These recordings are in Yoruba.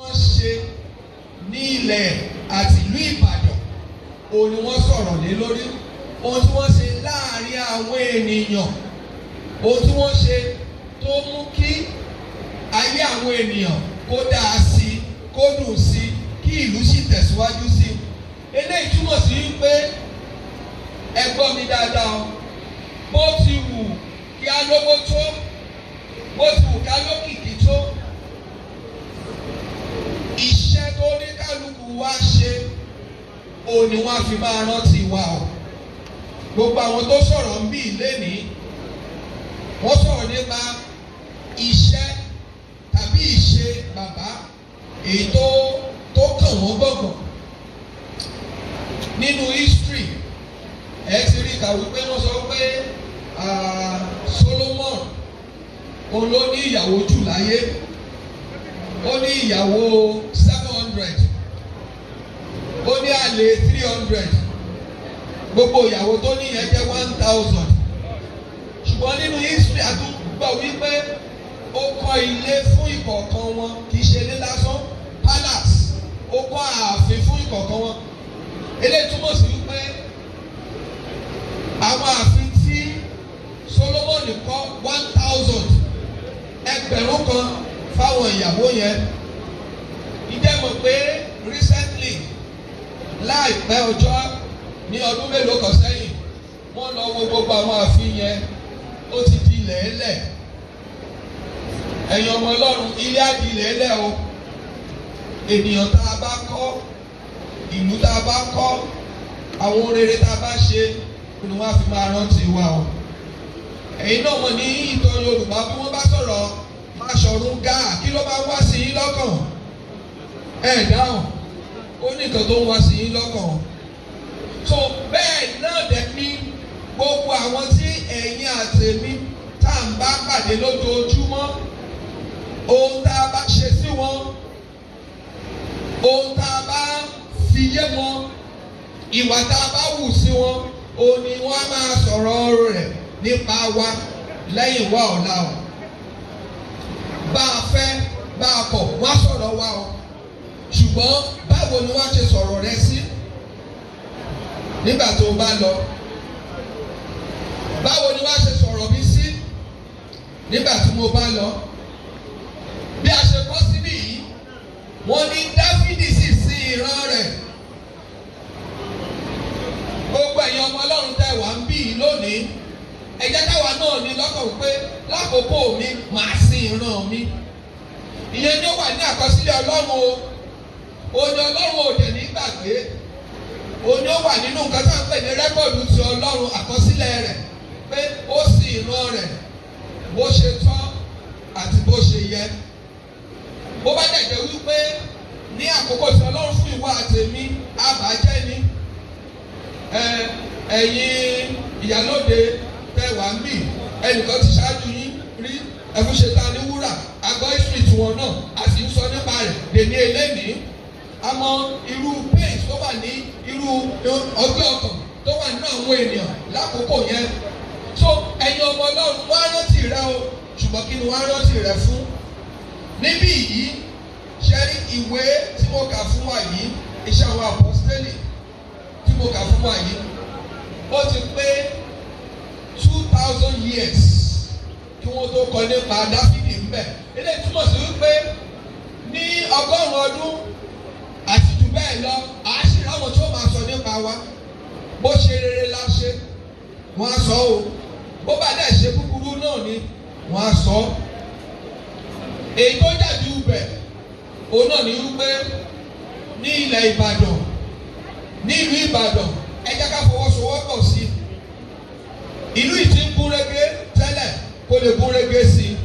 wọ́n ṣe ní ilẹ̀ àti ìlú Ìbàdàn òun ni wọ́n sọ̀rọ̀ lé lórí. Ohun tí wọ́n ṣe láàrin àwọn ènìyàn, ohun tí wọ́n ṣe tó mú kí ayé àwọn ènìyàn kó dáa sí, kó dùn sí, kí ìlú sì tẹ̀síwájú sí. Eléyìí túmọ̀ sí wípé ẹ gbọ́ mi dáadáa o, bó ti wù kí á lówó tó, bó ti wù ká lókìkí tó, iṣẹ́ tó ní kálukú wá ṣe òun ni wọ́n á fi máa rántí wa o. Gbogbo àwọn tó sọ̀rọ̀ ń bí lénìí, wọ́n sọ̀rọ̀ nípa iṣẹ́ tàbí ìṣe bàbá èyí tó kàn wọ́n gbọ̀ngàn. Nínú history ẹ ti rí kà wípé wọ́n sọ pé Solomon òun ló ní ìyàwó jù láyé, ó ní ìyàwó 700, ó ní àlè 300, gbogbo ìyàwó tó ní yẹn jẹ́ 1000. Ṣùgbọ́n nínú history a tún gbọ́ wípé ó kọ́ ilé fún ìkọ̀ọ̀kan wọn, kì í ṣe ilé lásán, palace, ó kọ́ ààfin fún ìkọ̀ọ̀kan wọn. Eléyìí túmọ̀ sí wípé àwọn ààfin tí Solomon kọ́ 1000, ẹgbẹ̀rún kan fáwọn ìyàwó yẹn. Ǹjẹ́ mọ̀ pé recently láìpẹ́ ọjọ́ ní ọdún mélòó kan sẹ́yìn wọ́n lọ wo gbogbo àwọn ààfin yẹn, ó ti di lẹ́ẹ̀lẹ̀. Ẹ̀yin ọmọ Ọlọ́run, ilé á di lẹ́ẹ̀lẹ̀ o. Ènìyàn tá a bá kọ́, ìlú tá a bá kọ́, àwọn rere tá a bá ṣe ni wọ́n á fi máa rántí wa o. Ẹ̀yin náà mọ̀ ní ìtàn Yorùbá bí wọ́n bá sọ̀rọ̀ Máṣọ̀rún Gáà, kí ló máa ń wá sí yín lọ́kàn? Ẹ dáhùn, ó ní nǹkan tó ń wá sí yín lọ́kàn. So bẹ́ẹ̀ náà dẹ̀ ní gbogbo àwọn tí ẹ̀yin àtẹ̀mí tá à ń bá pàdé lójoojúmọ́, ohun tá a bá ṣe sí wọn, ohun tá a bá fi yé wọn, ìwà tá a bá wù sí wọn, òun ni wọ́n á máa sọ̀rọ̀ rẹ̀ nípa wa lẹ́yìn wa ọ̀la o. Bá a fẹ́, bá a kọ̀, wọ́n á sọ̀rọ̀ wa o. Ṣùgbọ́n báwo ni wọ́n á ṣe sọ̀rọ̀ rẹ sí nígbà tó o bá lọ? Báwo ni wọ́n á ṣe sọ̀rọ̀ mi sí nígbà tí mo bá lọ? Bí a ṣe kọ́ síbí yìí, wọ́n ní Dáfídì sì sin ìran rẹ̀. Gbogbo ẹ̀yin ọmọ Ọlọ́run tẹ́ wà ń bí lónìí, ẹ jẹ́ káwa náà ní lọ́kàn pé lákòókò mi màá sin ìran mi. Ìyẹn ni ó wà ní àkọsílẹ̀ Ọlọ́run o. Òní Ọlọ́run ò dẹ̀ ní gbàgbé. Òní ó wà nínú nǹkan tá à ń pè ní rẹ́kọ̀dù ti Ọlọ́run, àkọsílẹ̀ rẹ̀ pé ó sin ìran rẹ̀ bó ṣe tọ́ àti bó ṣe yẹ. Bó bá dẹ̀ jẹ́ wípé ní àkókò tí Ọlọ́run fún ìwà àtẹ̀mí àbájẹ́ ni, ẹ̀yin ìyálóde tẹ́ wà ń bì, ẹnìkan ti ṣáájú yín rí ẹ̀fúnṣetá ní wúrà, àgọ́ ìsìrìtì wọn náà a sì ń sọ nípa rẹ̀ dèní eléyìí. Àmọ́ irú pace tó wà ní irú ọgbẹ́ ọkàn tó wà nínú àwọn ènìyàn lákòókò yẹn. So ẹ̀yin ọmọ Ọlọ́run wá rántí rẹ o, ṣùgbọ́n kí ni wá rántí rẹ fún? Níbí yìí ṣe rí ìwé tí mo kà fún wa yìí, Iṣẹ́ àwọn Àpọ́stélì tí mo kà fún wa yìí, ó ti pé 2000 years kí wọ́n tó kọ nípa Dáfídì ń bẹ̀. Eléyìí túmọ̀ sí wípé ní 100 ọdún àti jù bẹ́ẹ̀ lọ, àṣírí àwọn tí ó máa sọ nípa wa. Bó ṣe rere la ṣe, wọ́n á sọ o. Bó bá dẹ̀ ṣe búburú náà ni, wọ́n á sọ. Èyí tó dàbí ubẹ̀, òun náà ní wípé ní ilẹ̀ Ìbàdàn, ní ìlú Ìbàdàn, ẹ jẹ́ ká fọwọ́sowọ́pọ̀ sí i. Ìlú yìí ti ń gúnrégé tẹ́lẹ̀ kó lè gúnrégé sí i.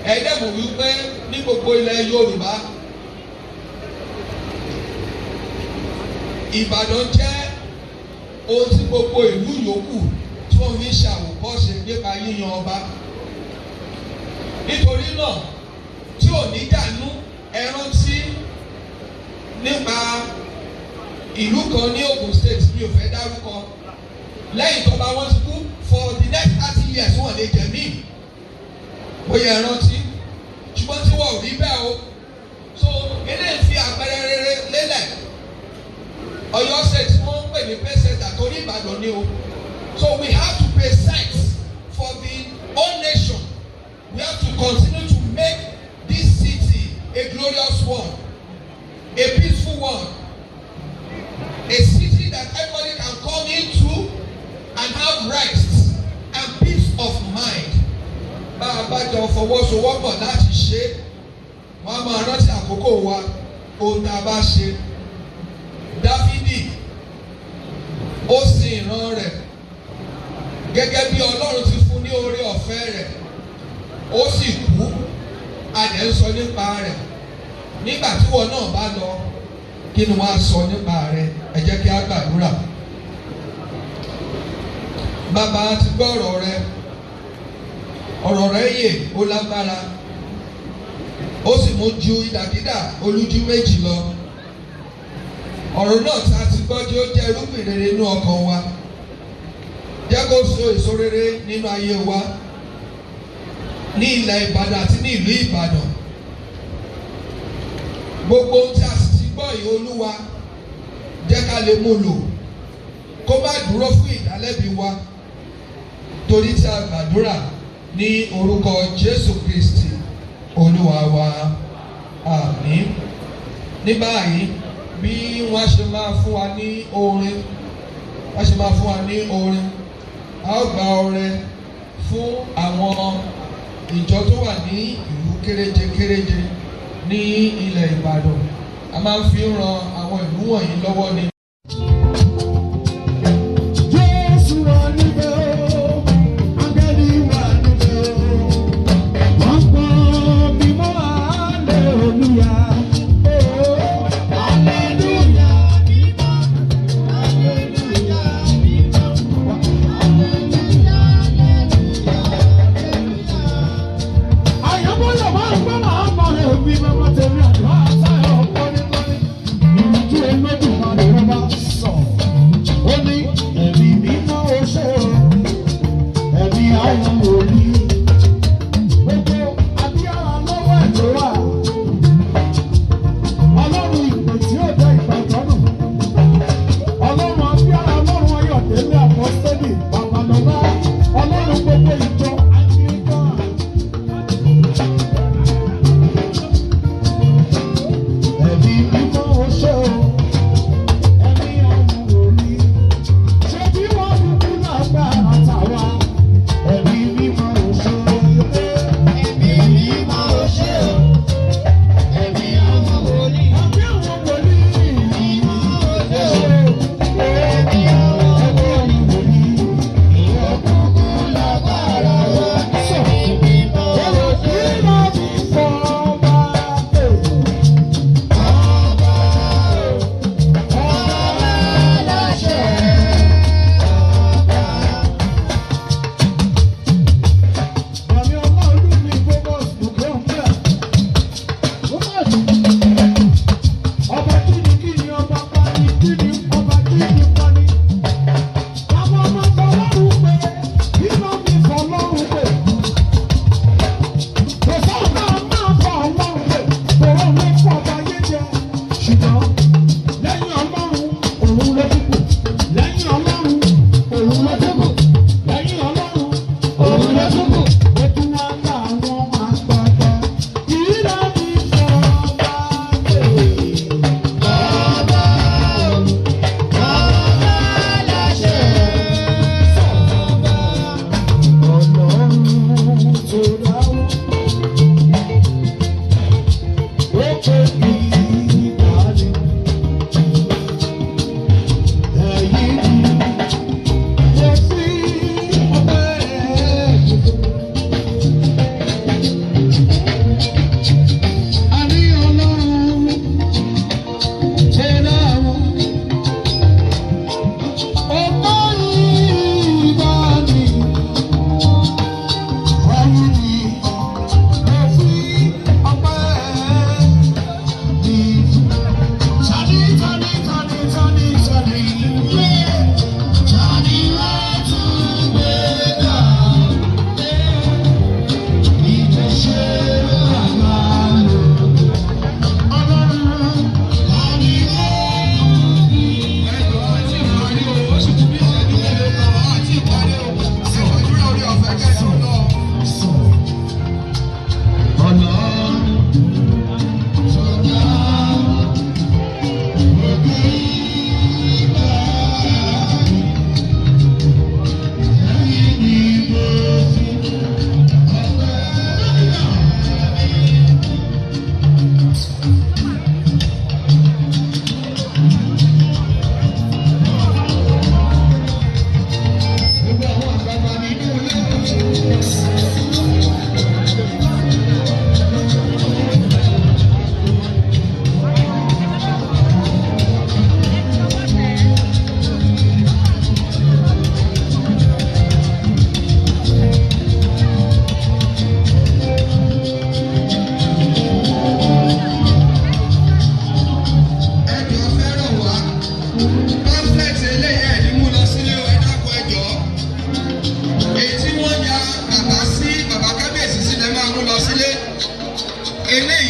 Ẹ dẹ̀ mọ̀ wípé ní gbogbo ilẹ̀ Yorùbá, Ìbàdàn jẹ́ ohun tí gbogbo ìlú yòókù tí wọ́n fi ń ṣàwòkọ́ṣe nípa yíyan ọba. Nítorí náà tí ò ní dànù, ẹ rántí nípa ìlú kan ní Ogun State, mi ò fẹ́ dárúkọ. Lẹ́yìn tó bá wọ́n ti kú for the next 30 years wọ́n lè jẹ̀mí. Bóyá ẹ rántí, ṣùgbọ́n tí wọ́n ò rí bẹ́ẹ̀ o. one, a peaceful one, a city that everybody can come into and have rest and peace of mind. Bá a bá jọ fọwọ́sowọ́pọ̀ láti ṣe, wọ́n á máa rántí àkókò wa ohun tá a bá ṣe. Dáfídì ó sin ìran rẹ̀ gẹ́gẹ́ bí Ọlọ́run ti fún ní oore ọ̀fẹ́ rẹ̀, ó sì kú, a dẹ̀ ń sọ nípa rẹ̀. Nígbà tí wọn náà bá lọ, kí ni wọ́n á sọ nípa rẹ̀? Ẹ jẹ́ kí a gbàdúrà. Bàbá, ti gbọ́ ọ̀rọ̀ rẹ, ọ̀rọ̀ rẹ yè, ó lágbára, ó sì mú ju ìdàkídà olújú méjì lọ. Ọ̀rọ̀ náà tí a ti gbọ́ jẹ́ ó jẹ́ irúgbìn rere nínú ọkàn wa. Jẹ́ kó so èso rere nínú ayé wa, ní ilẹ̀ Ìbàdàn àti ní ìlú Ìbàdàn. Gbogbo ohun tí a sì ti gbọ́ yìí, Olúwa, jẹ́ ká lè mú lò, kó má dúró fún ìdálẹ́bi wa, torí tí a gbàdúrà ní orúkọ Jésù Kristi Olúwa wa. Àmín. Ní báyìí, bí wọ́n ṣe máa fún wa ní orin, a ó gba ọrẹ fún àwọn ìjọ tó wà ní ìlú kéréje ní ilẹ̀ Ìbàdàn. A máa ń fi ran àwọn ìlú wọ̀nyí lọ́wọ́ ni. Jésù wà níbẹ̀ o, áńgẹ́lì wà níbẹ̀ o, wọ́n pọ̀ mímọ́ hallelujah. Thank you.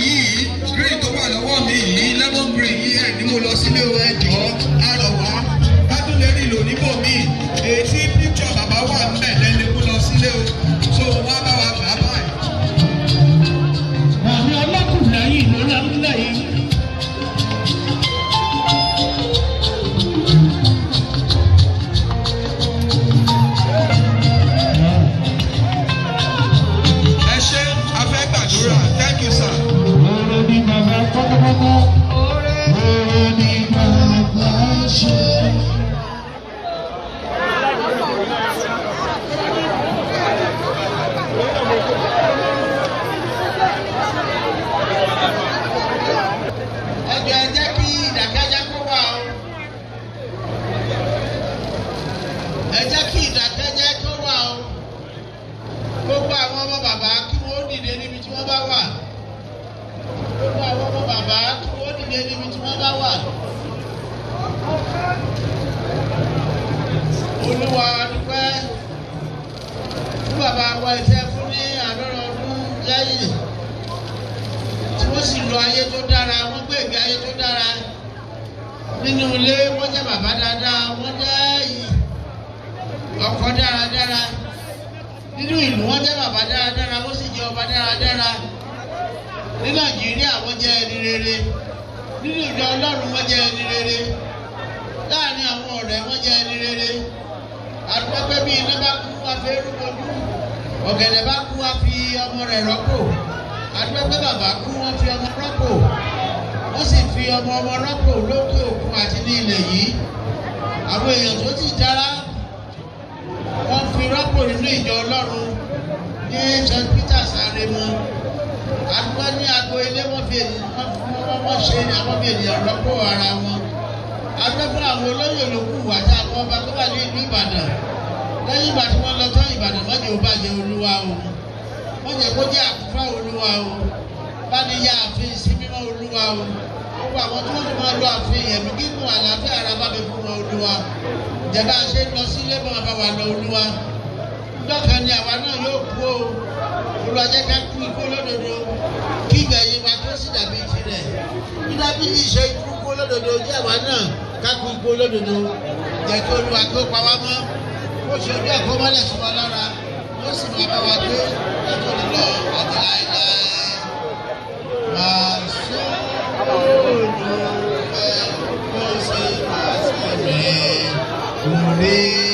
yìí green tó wà lọ́wọ́ mi yìí lemon green yìí ẹ̀ ní mo lọ sílé ẹjọ́ àrọ̀wá ká tún lè rí lò níbò míì èyí tí picture bàbá wà ńbẹ̀ lẹ́nu kó lọ sílé o so wọ́n bá wa gbà báyìí. Àmì ọlọ́kùnrin yìí ló lábúlé yìí. Thank you, sir. Oore ni bàbá pátápátá. Oore ni bàbá ṣe. Ẹjọ́ ẹ jẹ́ kí ìdàkẹ́jẹ́ kó wà o. Ẹ jẹ́ kí ìdàkẹ́jẹ́ kó wà o. Gbogbo àwọn ọmọ bàbá kí wọ́n dìde níbi tí wọ́n bá wà. Gbogbo àwọn ọmọ bàbá kí wọ́n dìde níbi tí wọ́n bá wà. Olúwa dúpẹ́ fún bàbá wa ìfẹ́ fún ní àádọ́rin ọdún lẹ́yìn tí wọ́n sì lo ayé tó dára, wọ́n gbé ìgbé ayé tó dára. Nínú ilé wọ́n jẹ́ bàbá dáadáa, wọ́n jẹ́ ọkọ dáradára. Nínú ìlú wọ́n jẹ́ bàbá dáradára, wọ́n sì jẹ́ ọba dáradára. Ní Nàìjíríà wọ́n jẹ́ ẹni rere. Nínú ìjọ Ọlọ́run wọ́n jẹ́ ẹni rere. Láàárín àwọn ọ̀rẹ́ wọ́n jẹ́ ẹni rere. Àdúgbò bí iná bá kú wá fi eérú bojú. Ọ̀gẹ̀dẹ̀ bá kú wá fi ọmọ rẹ̀ rọ́pò. Àdúgbò bàbá kú wọ́n fi ọmọ rọ́pò. Wọ́n sì fi ọmọ rọ́pò lókè òkun àti ní ilẹ̀ yìí. Àwọn èèyàn tó ti dára wọ́n fi rọ́pò nínú ìjọ Ọlọ́run ní St. Peter's Aremo. Àdúgbò ní agbo ilé wọ́n ṣe àwọn bí ènìyàn rọ́pò ara wọn. Àdúgbò àwọn olóyè olókùn àti àwọn ọba tó wà ní ìlú Ìbàdàn. Lẹ́yìn ìgbà tí wọ́n lọ tán Ìbàdàn wọ́n jẹ́ òbàjẹ́ Olúwa o. Wọ́n jẹ́ kó jẹ́ àkúfà Olúwa o. Bá ní yá àfin sí mímọ́ Olúwa o. Gbogbo àwọn tí wọ́n ti máa lo àfin ẹ̀mí gígùn àlàáfíà ara bá mi fún wọn Olúwa. Ìjọba ṣe ń lọ sílé bọ́ bá wà lọ Olúwa. Lọ́kàn ni àwa náà yóò kú o. Olúwa jẹ́ ká kú ikú olódodo. Kí ìgbẹ̀yìn wa tó sì dàbí tirẹ̀. Bí Dábìlì ṣe ikú ikú olódodo jẹ́ àwa náà ká kú ikú olódodo. Jẹ́ kí Olúwa kí ó pa wá mọ́. Ó ṣe ojú ẹ̀kọ́ mọ́lẹ̀ sí wa lára. Ó sì máa bá wa gbé ẹ̀kọ́ lílọ àti láéláé. Màá ṣe olùfẹ́ kó sì máa ṣe rẹ̀.